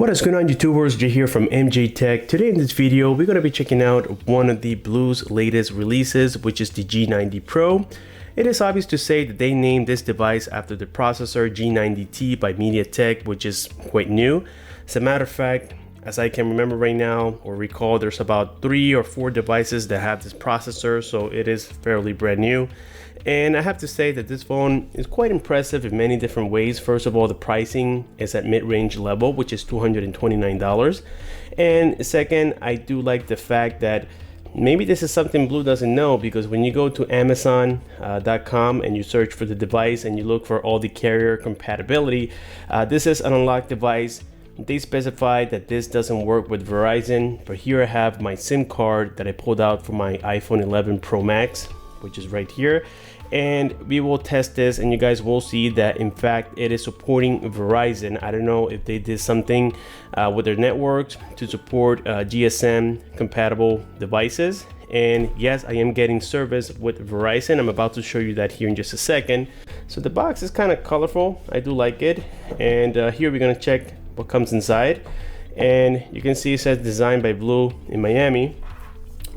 What is going on, YouTubers? Jay here from Mediatek. Today in this video, we're going to be checking out one of the Blue's latest releases, which is the G90 Pro. It is obvious to say that they named this device after the processor G90T by Mediatek, which is quite new. As a matter of fact, as I can remember right now or recall, there's about 3 or 4 devices that have this processor, so it is fairly brand new. And I have to say that this phone is quite impressive in many different ways. First of all, the pricing is at mid-range level, which is $229. And second, I do like the fact that maybe this is something Blue doesn't know, because when you go to Amazon.com and you search for the device and you look for all the carrier compatibility, this is an unlocked device. They specified that this doesn't work with Verizon, but here I have my SIM card that I pulled out for my iPhone 11 Pro Max, which is right here, and we will test this and you guys will see that in fact it is supporting Verizon. I don't know if they did something with their networks to support GSM compatible devices, and yes, I am getting service with Verizon. I'm about to show you that here in just a second. So the box is kind of colorful, I do like it, and here we're gonna check what comes inside, and you can see it says designed by Blue in Miami.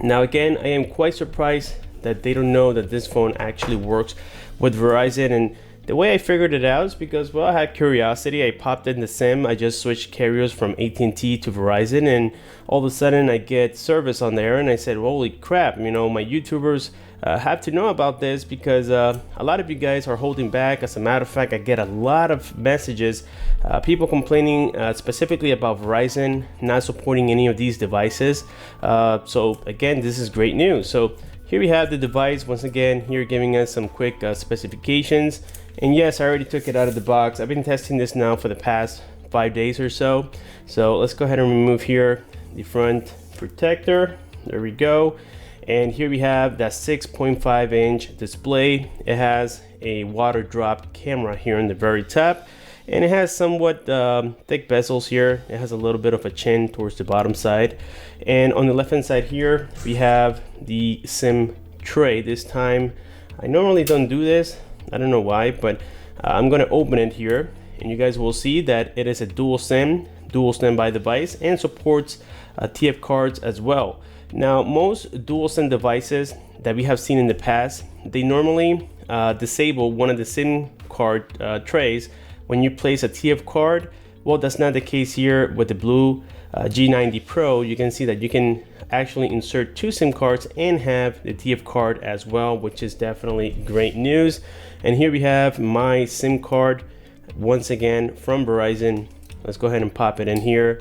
Now again, I am quite surprised that they don't know that this phone actually works with Verizon, and the way I figured it out is because, well, I had curiosity. I popped in the SIM. I just switched carriers from AT&T to Verizon, and all of a sudden I get service on there, and I said, holy crap, you know, my YouTubers have to know about this, because a lot of you guys are holding back. As a matter of fact, I get a lot of messages, people complaining specifically about Verizon not supporting any of these devices. So again, this is great news. So here we have the device. Once again, here giving us some quick specifications. And yes, I already took it out of the box. I've been testing this now for the past 5 days or so. So let's go ahead and remove here the front protector. There we go. And here we have that 6.5 inch display. It has a water drop camera here on the very top, and it has somewhat thick bezels here. It has a little bit of a chin towards the bottom side. And on the left hand side here, we have the SIM tray. This time, I normally don't do this. I don't know why, but I'm gonna open it here, and you guys will see that it is a dual standby device, and supports TF cards as well. Now, most dual SIM devices that we have seen in the past, they normally disable one of the SIM card trays when you place a TF card. Well, that's not the case here with the Blue G90 Pro. You can see that you can actually insert 2 SIM cards and have the TF card as well, which is definitely great news. And here we have my SIM card, once again from Verizon. Let's go ahead and pop it in here,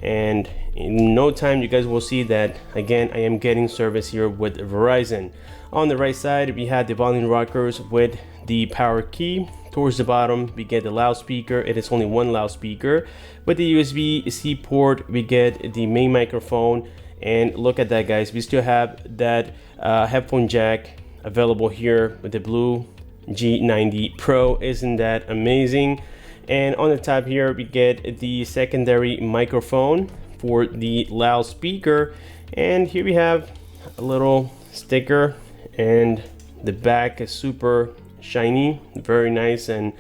and in no time you guys will see that again I am getting service here with Verizon. On the right side, we have the volume rockers with the power key. Towards the bottom, we get the loudspeaker. It is only one loudspeaker. With the USB-C port, we get the main microphone, and look at that, guys, we still have that headphone jack available here with the Blue G90 Pro. Isn't that amazing? And on the top here, we get the secondary microphone for the loudspeaker, and here we have a little sticker, and the back is super shiny, very nice, and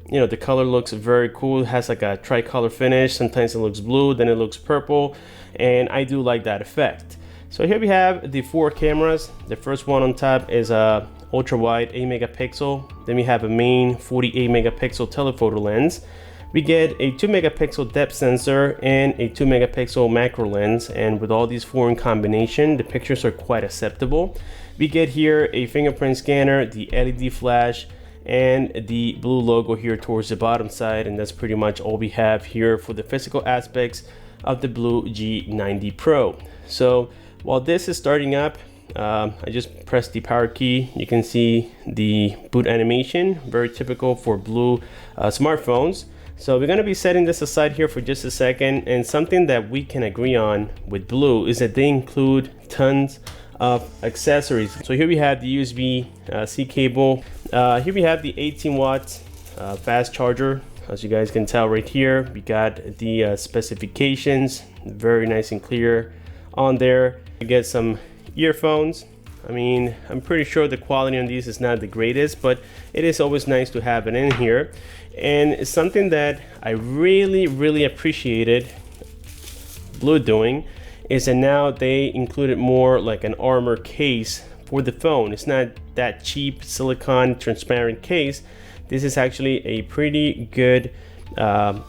you know, the color looks very cool. It has like a tricolor finish. Sometimes it looks blue, then it looks purple, and I do like that effect. So here we have the 4 cameras. The first one on top is a ultra wide 8 megapixel. Then we have a main 48 megapixel telephoto lens. We get a 2 megapixel depth sensor and a 2 megapixel macro lens, and with all these 4 in combination, the pictures are quite acceptable. We get here a fingerprint scanner, the LED flash, and the Blue logo here towards the bottom side, and that's pretty much all we have here for the physical aspects of the Blue G90 Pro. So while this is starting up, I just pressed the power key. You can see the boot animation, very typical for Blue smartphones. So we're going to be setting this aside here for just a second, and something that we can agree on with Blue is that they include tons of accessories. So here we have the USB-C cable. Here we have the 18 watts fast charger. As you guys can tell right here, we got the specifications, very nice and clear on there. We get some earphones, I mean, I'm pretty sure the quality on these is not the greatest, but it is always nice to have it in here. And something that I really appreciated Blue doing is that now they included more like an armor case for the phone. It's not that cheap silicone transparent case. This is actually a pretty good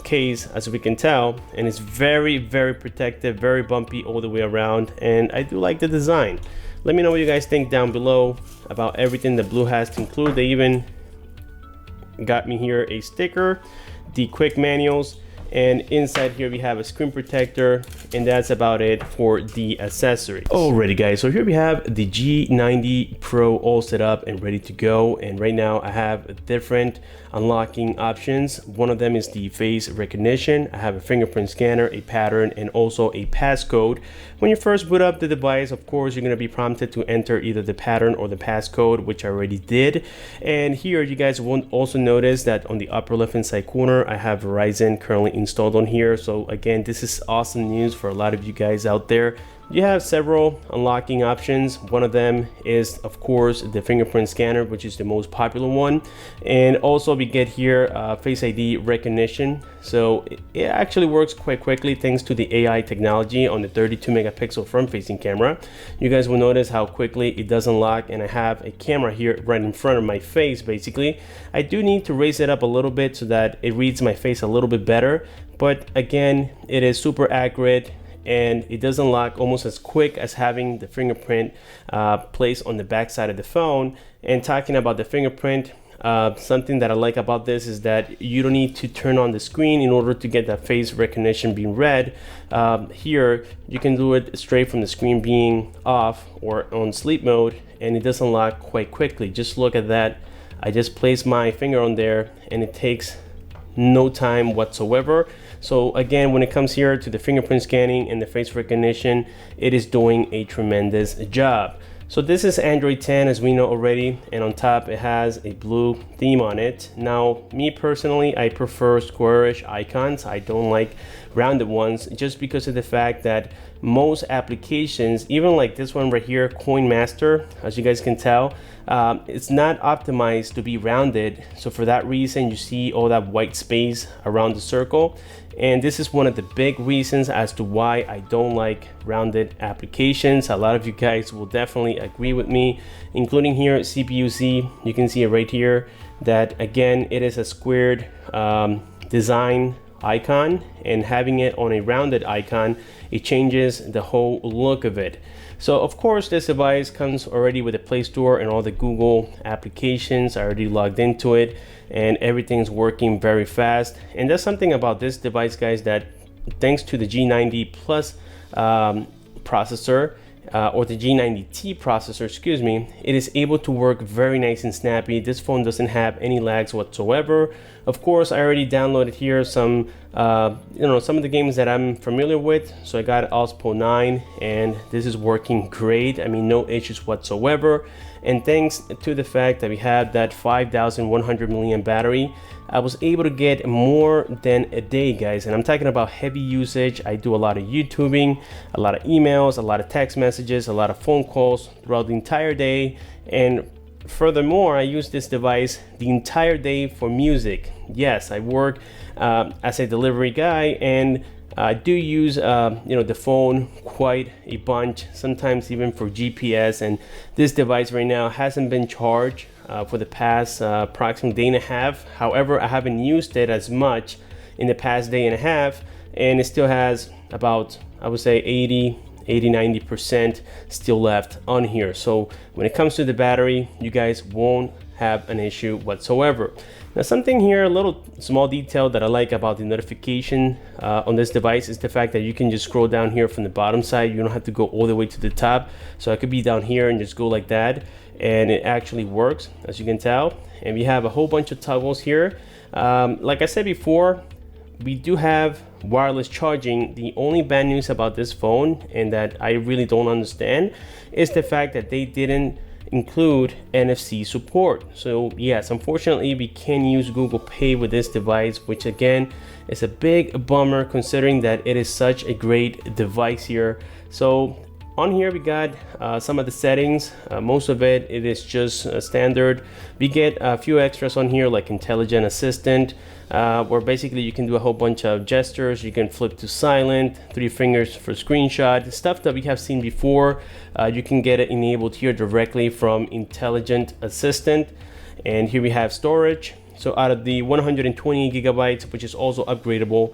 case, as we can tell, and it's very protective, very bumpy all the way around, and I do like the design. Let me know what you guys think down below about everything that Blue has to include. They even got me here a sticker, the quick manuals, and inside here we have a screen protector, and that's about it for the accessories. Alrighty guys, so here we have the G90 Pro all set up and ready to go, and right now I have different unlocking options. One of them is the face recognition. I have a fingerprint scanner, a pattern, and also a passcode. When you first boot up the device, of course you're going to be prompted to enter either the pattern or the passcode, which I already did. And here you guys won't also notice that on the upper left hand side corner I have Verizon currently installed on here. So again, this is awesome news for a lot of you guys out there. You have several unlocking options. One of them is of course the fingerprint scanner, which is the most popular one, and also we get here Face ID recognition. So it actually works quite quickly thanks to the AI technology on the 32 megapixel front facing camera. You guys will notice how quickly it does unlock, and I have a camera here right in front of my face. Basically I do need to raise it up a little bit so that it reads my face a little bit better, but again it is super accurate, and it does unlock almost as quick as having the fingerprint placed on the back side of the phone. And talking about the fingerprint, something that I like about this is that you don't need to turn on the screen in order to get that face recognition being read. Here you can do it straight from the screen being off or on sleep mode, and it does unlock quite quickly. Just look at that. I just place my finger on there and it takes no time whatsoever. So again, when it comes here to the fingerprint scanning and the face recognition, it is doing a tremendous job. So this is Android 10 as we know already, and on top it has a blue theme on it. Now me personally, I prefer squarish icons. I don't like rounded ones, just because of the fact that most applications, even like this one right here, Coin Master, as you guys can tell, it's not optimized to be rounded. So for that reason you see all that white space around the circle, and this is one of the big reasons as to why I don't like rounded applications. A lot of you guys will definitely agree with me, including here CPU-Z. You can see it right here that again it is a squared design icon, and having it on a rounded icon, it changes the whole look of it. So of course this device comes already with the Play Store and all the Google applications. I already logged into it and everything's working very fast. And that's something about this device, guys, that thanks to the G90 Plus processor, or the G90T processor, excuse me, it is able to work very nice and snappy. This phone doesn't have any lags whatsoever. Of course, I already downloaded here some some of the games that I'm familiar with. So I got Ospo 9 and this is working great. I mean, no issues whatsoever. And thanks to the fact that we have that 5100 milliamp battery, I was able to get more than a day, guys. And I'm talking about heavy usage. I do a lot of YouTubing, a lot of emails, a lot of text messages, a lot of phone calls throughout the entire day. And furthermore, I use this device the entire day for music. Yes, I work as a delivery guy, and I do use the phone quite a bunch, sometimes even for GPS. And this device right now hasn't been charged for the past approximately day and a half. However, I haven't used it as much in the past day and a half, and it still has about, I would say, 80-90% still left on here. So when it comes to the battery, you guys won't have an issue whatsoever. Now, something here, a little small detail that I like about the notification on this device is the fact that you can just scroll down here from the bottom side. You don't have to go all the way to the top. So I could be down here and just go like that, and it actually works, as you can tell. And we have a whole bunch of toggles here. Like I said before, we do have wireless charging. The only bad news about this phone, and that I really don't understand, is the fact that they didn't include NFC support. So yes, unfortunately we can use Google Pay with this device, which again is a big bummer considering that it is such a great device here. So on here we got some of the settings. Most of it is just standard. We get a few extras on here like intelligent assistant, where basically you can do a whole bunch of gestures. You can flip to silent, 3 fingers for screenshot, stuff that we have seen before. You can get it enabled here directly from intelligent assistant. And here we have storage. So out of the 120 gigabytes, which is also upgradable,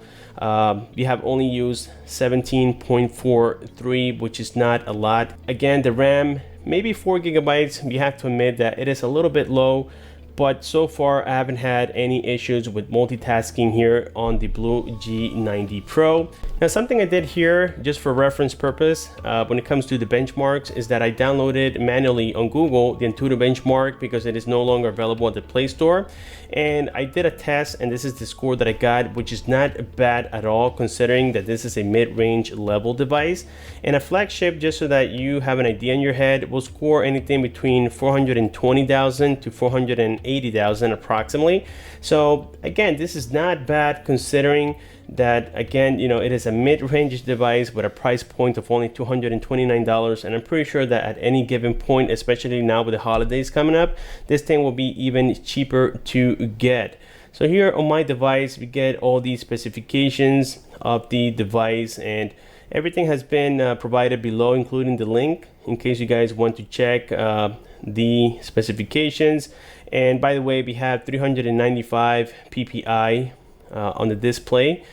we have only used 17.43, which is not a lot. Again, the RAM, maybe 4 gigabytes. We have to admit that it is a little bit low, but so far I haven't had any issues with multitasking here on the Blue G90 Pro. Now, something I did here just for reference purpose when it comes to the benchmarks is that I downloaded manually on Google the Antutu benchmark because it is no longer available at the Play Store. And I did a test, and this is the score that I got, which is not bad at all considering that this is a mid-range level device. And a flagship, just so that you have an idea in your head, will score anything between 420,000 to 480,000 approximately. So again, this is not bad considering that, again, you know, it is a mid-range device with a price point of only $229, and I'm pretty sure that at any given point, especially now with the holidays coming up, this thing will be even cheaper to get. So here on my device, we get all these specifications of the device, and everything has been provided below, including the link in case you guys want to check the specifications. And by the way, we have 395 ppi on the display,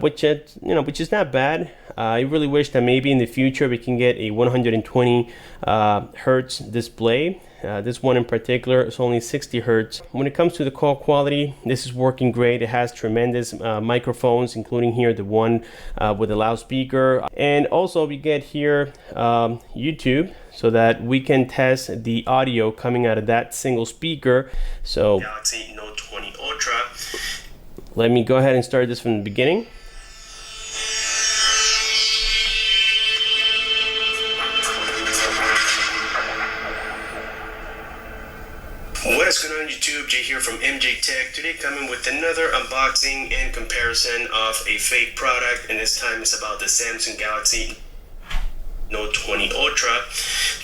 which is not bad. I really wish that maybe in the future we can get a 120 hertz display. This one in particular is only 60 hertz. When it comes to the call quality, this is working great. It has tremendous microphones, including here the one with the loudspeaker. And also we get here YouTube, so that we can test the audio coming out of that single speaker. So Galaxy Note 20 Ultra. Let me go ahead and start this from the beginning. What is going on YouTube? Jay here from Mediatek. Today coming with another unboxing and comparison of a fake product, and this time it's about the Samsung Galaxy Note 20 Ultra.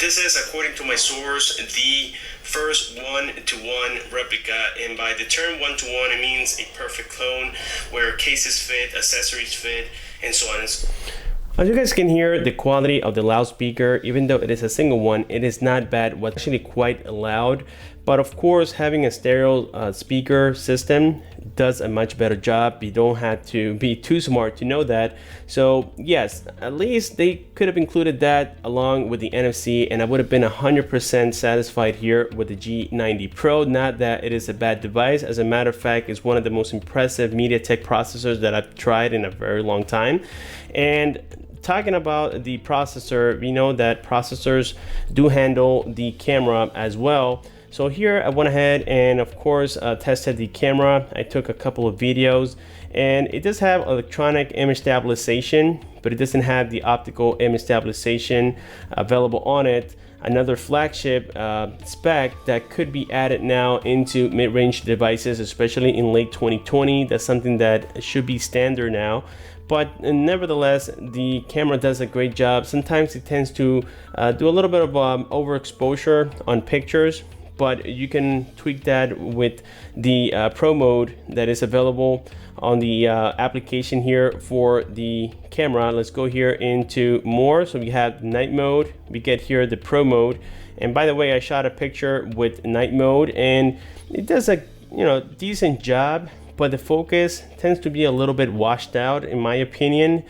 This is, according to my source, the first one-to-one replica, and by the term one-to-one, it means a perfect clone where cases fit, accessories fit, and so on and so on. As you guys can hear, the quality of the loudspeaker, even though it is a single one, it is not bad. What's actually quite loud, but of course having a stereo speaker system does a much better job. You don't have to be too smart to know that. So yes, at least they could have included that along with the NFC, and I would have been 100% satisfied here with the G90 Pro. Not that it is a bad device. As a matter of fact, it's one of the most impressive Mediatek processors that I've tried in a very long time. And talking about the processor, we know that processors do handle the camera as well. So here I went ahead and of course tested the camera. I took a couple of videos, and it does have electronic image stabilization, but it doesn't have the optical image stabilization available on it. Another flagship spec that could be added now into mid-range devices, especially in late 2020. That's something that should be standard now. But nevertheless, the camera does a great job. Sometimes it tends to do a little bit of overexposure on pictures, but you can tweak that with the Pro mode that is available on the application here for the camera. Let's go here into more. So we have night mode, we get here the Pro mode, and by the way, I shot a picture with night mode, and it does a decent job, but the focus tends to be a little bit washed out in my opinion.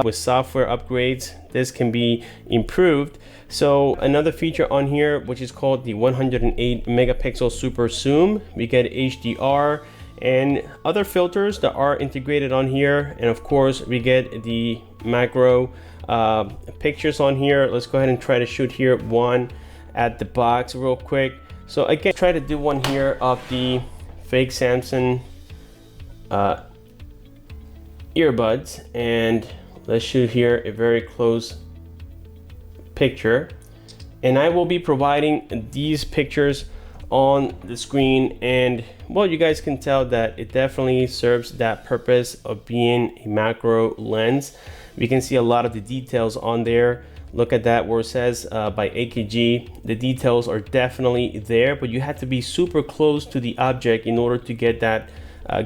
With software upgrades, this can be improved. So another feature on here, which is called the 108 megapixel super zoom, we get HDR and other filters that are integrated on here, and of course we get the macro pictures on here. Let's go ahead and try to shoot here one at the box real quick. So again, try to do one here of the fake Samsung earbuds, and let's shoot here a very close picture, and I will be providing these pictures on the screen, and well, you guys can tell that it definitely serves that purpose of being a macro lens. We can see a lot of the details on there, Look at that where it says by AKG. The details are definitely there, but you have to be super close to the object in order to get that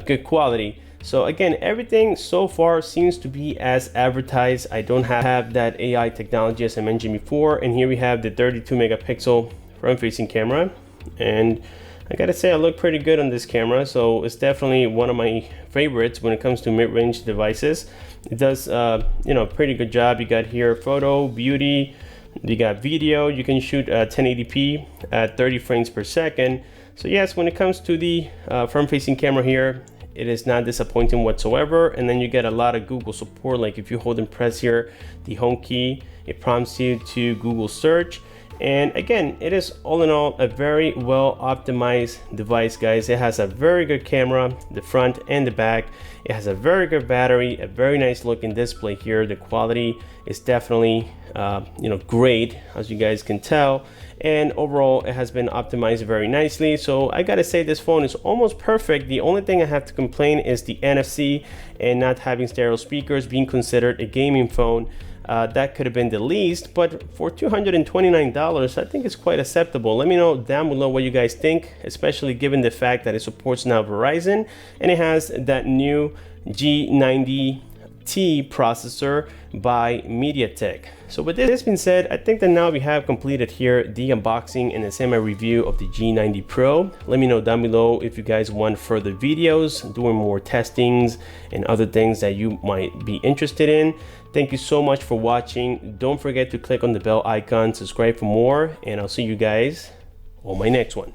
good quality. So again, everything so far seems to be as advertised. I don't have that AI technology as I mentioned before. And here we have the 32 megapixel front-facing camera. And I gotta say, I look pretty good on this camera. So it's definitely one of my favorites when it comes to mid-range devices. It does, you know, pretty good job. You got here photo, beauty, you got video. You can shoot 1080p at 30 frames per second. So yes, when it comes to the front-facing camera here, it is not disappointing whatsoever. And then you get a lot of Google support. Like if you hold and press here the home key, it prompts you to Google search. And again, it is all in all a very well optimized device, guys. It has a very good camera, the front and the back. It has a very good battery, a very nice looking display here. The quality is definitely you know, great, as you guys can tell. And overall, it has been optimized very nicely. So I gotta say, this phone is almost perfect. The only thing I have to complain is the NFC and not having stereo speakers, being considered a gaming phone. That could have been the least, but for $229, I think it's quite acceptable. Let me know down below what you guys think, especially given the fact that it supports now Verizon and it has that new G90T processor by Mediatek. So with this being said, I think that now we have completed here the unboxing and the semi-review of the G90 Pro. Let me know down below if you guys want further videos, doing more testings and other things that you might be interested in. Thank you so much for watching. Don't forget to click on the bell icon, subscribe for more, and I'll see you guys on my next one.